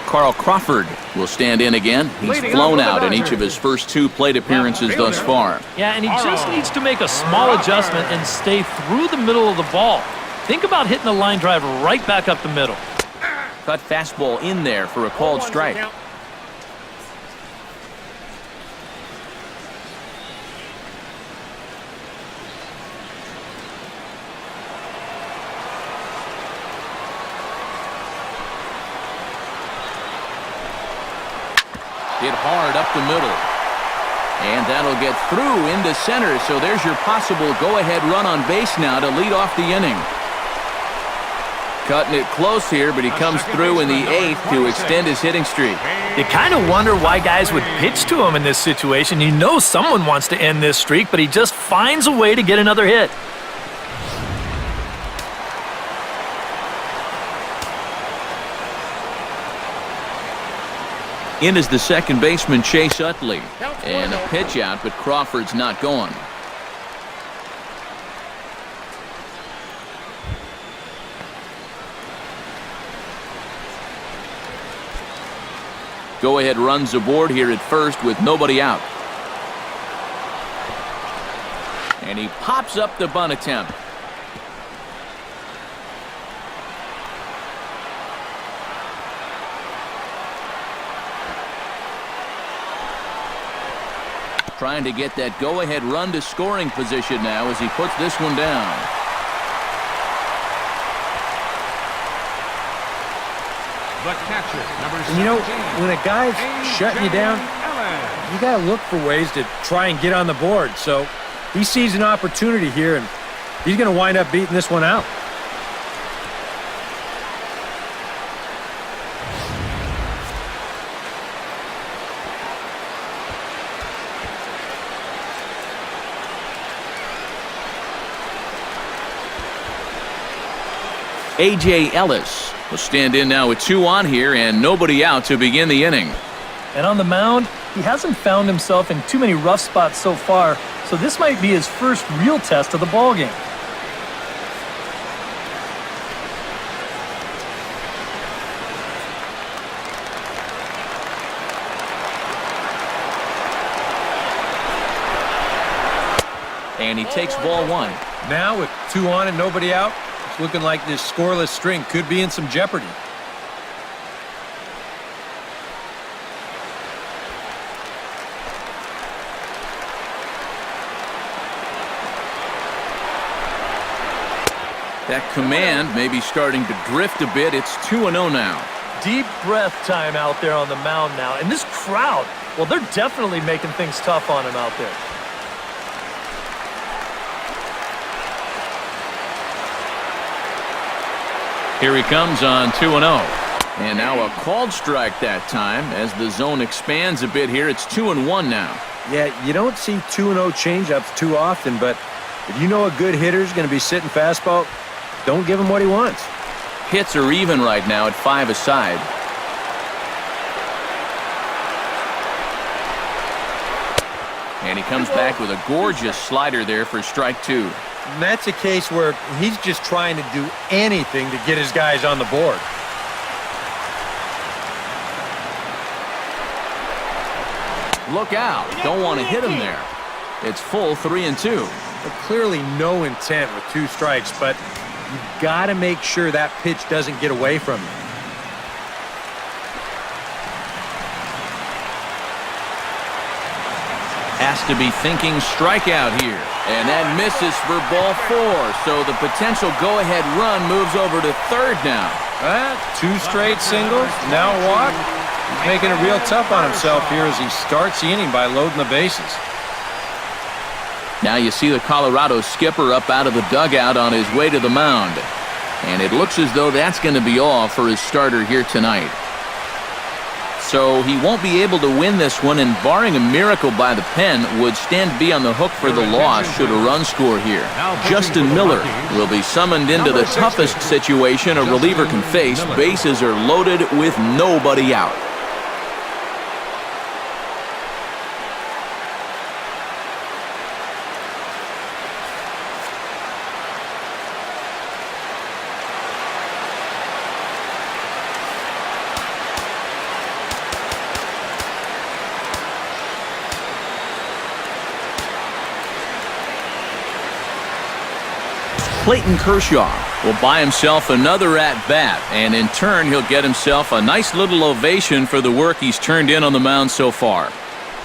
A: Carl Crawford will stand in again. He's flown out in each of his first 2 plate appearances thus far.
E: Yeah, and he just needs to make a small adjustment and stay through the middle of the ball. Think about hitting a line drive right back up the middle.
A: Cut fastball in there for a called strike. Hit hard up the middle. And that'll get through into center, so there's your possible go-ahead run on base now to lead off the inning. Cutting it close here, but he comes through in the 8th to extend his hitting streak.
E: You kind of wonder why guys would pitch to him in this situation. You know someone wants to end this streak, but he just finds a way to get another hit.
A: In is the second baseman, Chase Utley. And a pitch out, but Crawford's not going. Go-ahead runs aboard here at first with nobody out. And he pops up the bunt attempt. Trying to get that go-ahead run to scoring position now as he puts this one down.
C: The catcher, number 17.
D: And you know, when a guy's shutting you down, you got to look for ways to try and get on the board. So he sees an opportunity here, and he's going to wind up beating this one out.
A: A.J. Ellis will stand in now with 2 on here and nobody out to begin the inning.
E: And on the mound, he hasn't found himself in too many rough spots so far, so this might be his first real test of the ballgame.
A: And he takes ball 1.
D: Now with 2 on and nobody out, it's looking like this scoreless string could be in some jeopardy.
A: That command may be starting to drift a bit. It's 2-0 now.
E: Deep breath time out there on the mound now. And this crowd, well, they're definitely making things tough on him out there.
A: Here he comes on 2-0. And now a called strike that time as the zone expands a bit here. It's 2-1 now.
D: Yeah, you don't see 2-0 changeups too often, but if you know a good hitter's going to be sitting fastball, don't give him what he wants.
A: Hits are even right now at 5 aside. And he comes back with a gorgeous slider there for strike 2.
D: And that's a case where he's just trying to do anything to get his guys on the board.
A: Look out. Don't want to hit him there. It's full 3-2.
D: Well, clearly no intent with 2 strikes, but you've got to make sure that pitch doesn't get away from you.
A: Has to be thinking strikeout here. And that misses for ball 4. So the potential go-ahead run moves over to third now.
D: 2 straight singles, now a walk. He's making it real tough on himself here as he starts the inning by loading the bases.
A: Now you see the Colorado skipper up out of the dugout on his way to the mound. And it looks as though that's going to be all for his starter here tonight. So he won't be able to win this one, and barring a miracle by the pen, would stand to be on the hook for the loss should a run score here. Justin Miller will be summoned into the toughest situation a reliever can face. Bases are loaded with nobody out. Clayton Kershaw will buy himself another at-bat, and in turn he'll get himself a nice little ovation for the work he's turned in on the mound so far.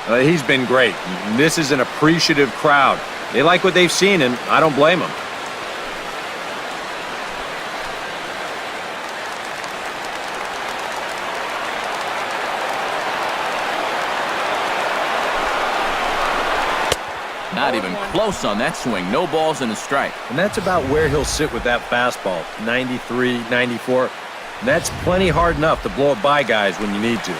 D: He's been great. This is an appreciative crowd. They like what they've seen, and I don't blame them.
A: Not even close on that swing. No balls and a strike.
D: And that's about where he'll sit with that fastball, 93, 94. And that's plenty hard enough to blow it by guys when you need to.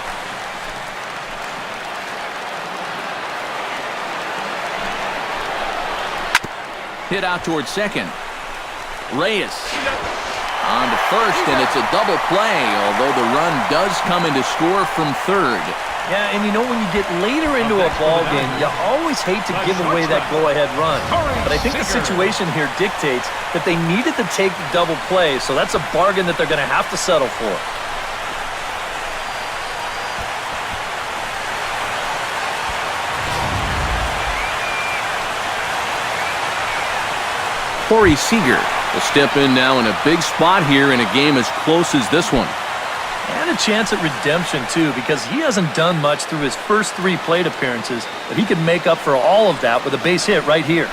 A: Hit out towards second. Reyes on to first, and it's a double play, although the run does come into score from third.
E: Yeah, and you know, when you get later into a ball game, you always hate to give away that go-ahead run. But I think the situation here dictates that they needed to take the double play, so that's a bargain that they're going to have to settle for.
A: Corey Seager will step in now in a big spot here in a game as close as this one.
E: And a chance at redemption, too, because he hasn't done much through his first 3 plate appearances, but he can make up for all of that with a base hit right here.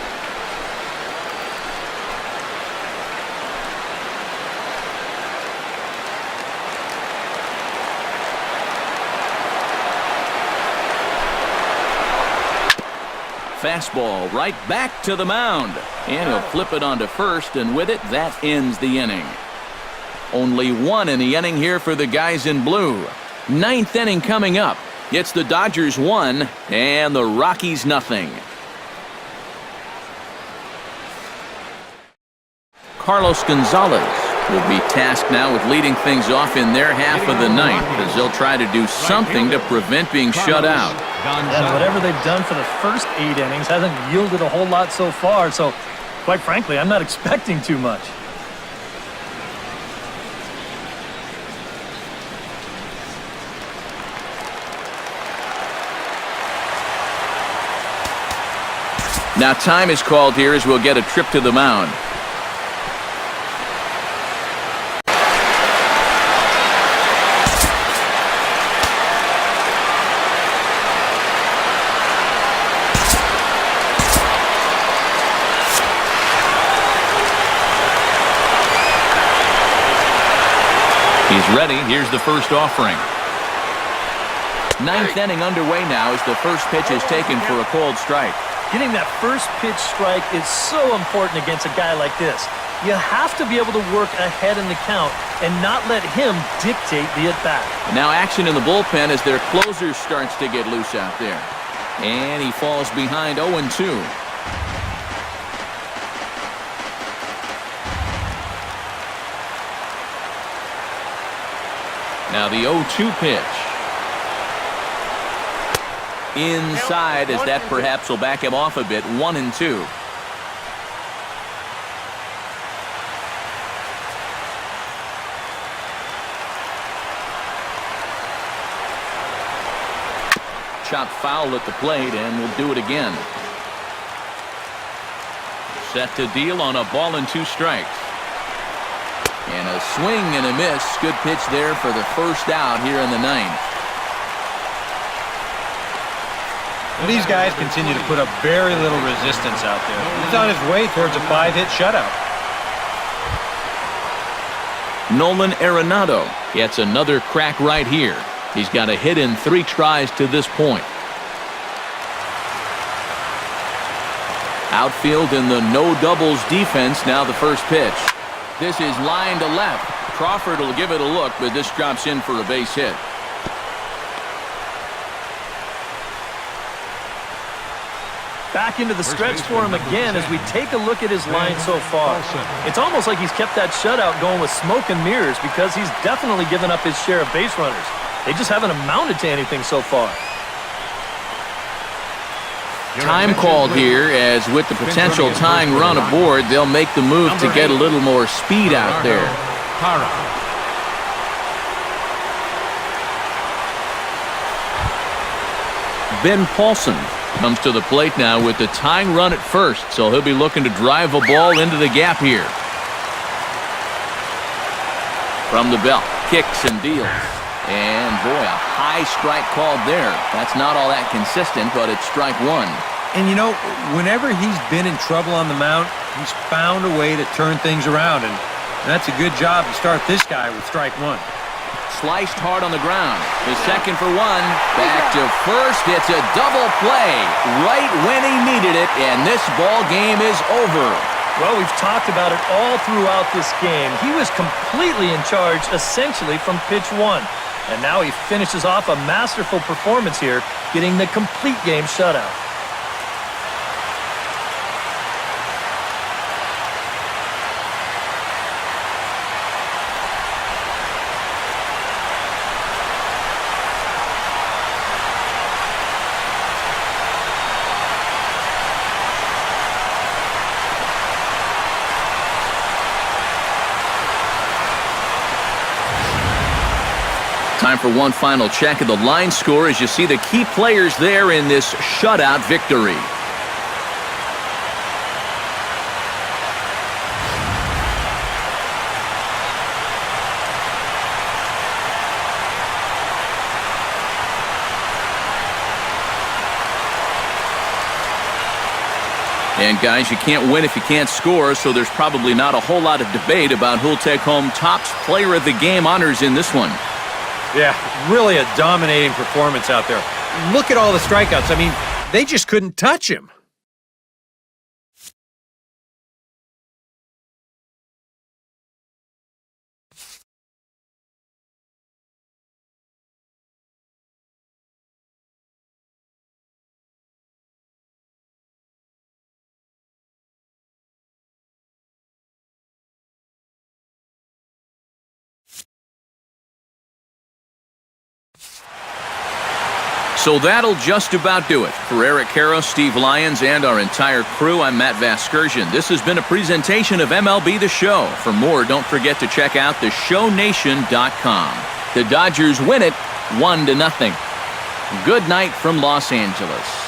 A: Fastball right back to the mound. And he'll flip it onto first, and with it, that ends the inning. Only 1 in the inning here for the guys in blue. 9th inning coming up. It's the Dodgers 1 and the Rockies nothing. Carlos Gonzalez will be tasked now with leading things off in their half of the ninth, as they'll try to do something to prevent being shut out.
E: And whatever they've done for the first 8 innings hasn't yielded a whole lot so far, so quite frankly, I'm not expecting too much.
A: Now time is called here as we'll get a trip to the mound. He's ready. Here's the first offering. 9th inning underway now as the first pitch is taken for a called strike.
E: Getting that first pitch strike is so important against a guy like this. You have to be able to work ahead in the count and not let him dictate the at-bat.
A: Now action in the bullpen as their closer starts to get loose out there. And he falls behind 0-2. Now the 0-2 pitch. Inside, as that perhaps will back him off a bit. 1-2. Chopped foul at the plate, and we'll do it again. Set to deal on a ball and 2 strikes. And a swing and a miss. Good pitch there for the first out here in the 9th.
D: These guys continue to put up very little resistance out there. He's on his way towards a 5-hit shutout.
A: Nolan Arenado gets another crack right here. He's got a hit in 3 tries to this point. Outfield in the no doubles defense. Now the first pitch. This is line to left. Crawford will give it a look, but this drops in for a base hit.
E: Back into the stretch for him again as we take a look at his line so far. It's almost like he's kept that shutout going with smoke and mirrors because he's definitely given up his share of base runners. They just haven't amounted to anything so far.
A: Time called here, as with the potential tying run aboard, they'll make the move to get a little more speed out there. Ben Paulson comes to the plate now with the tying run at first, so he'll be looking to drive a ball into the gap here. From the belt, kicks and deals. And boy, a high strike called there. That's not all that consistent, but it's strike 1.
D: And you know, whenever he's been in trouble on the mound, he's found a way to turn things around, and that's a good job to start this guy with strike 1.
A: Sliced hard on the ground. The second for one. Back to first. It's a double play right when he needed it, and this ball game is over.
E: Well, we've talked about it all throughout this game. He was completely in charge, essentially, from pitch one. And now he finishes off a masterful performance here, getting the complete game shutout.
A: Time for one final check of the line score as you see the key players there in this shutout victory. And guys, you can't win if you can't score, so there's probably not a whole lot of debate about who'll take home Topps Player of the Game honors in this one.
D: Yeah, really a dominating performance out there. Look at all the strikeouts. I mean, they just couldn't touch him.
A: So that'll just about do it. For Eric Caro, Steve Lyons, and our entire crew, I'm Matt Vasgersian. This has been a presentation of MLB The Show. For more, don't forget to check out theshownation.com. The Dodgers win it 1-0. Good night from Los Angeles.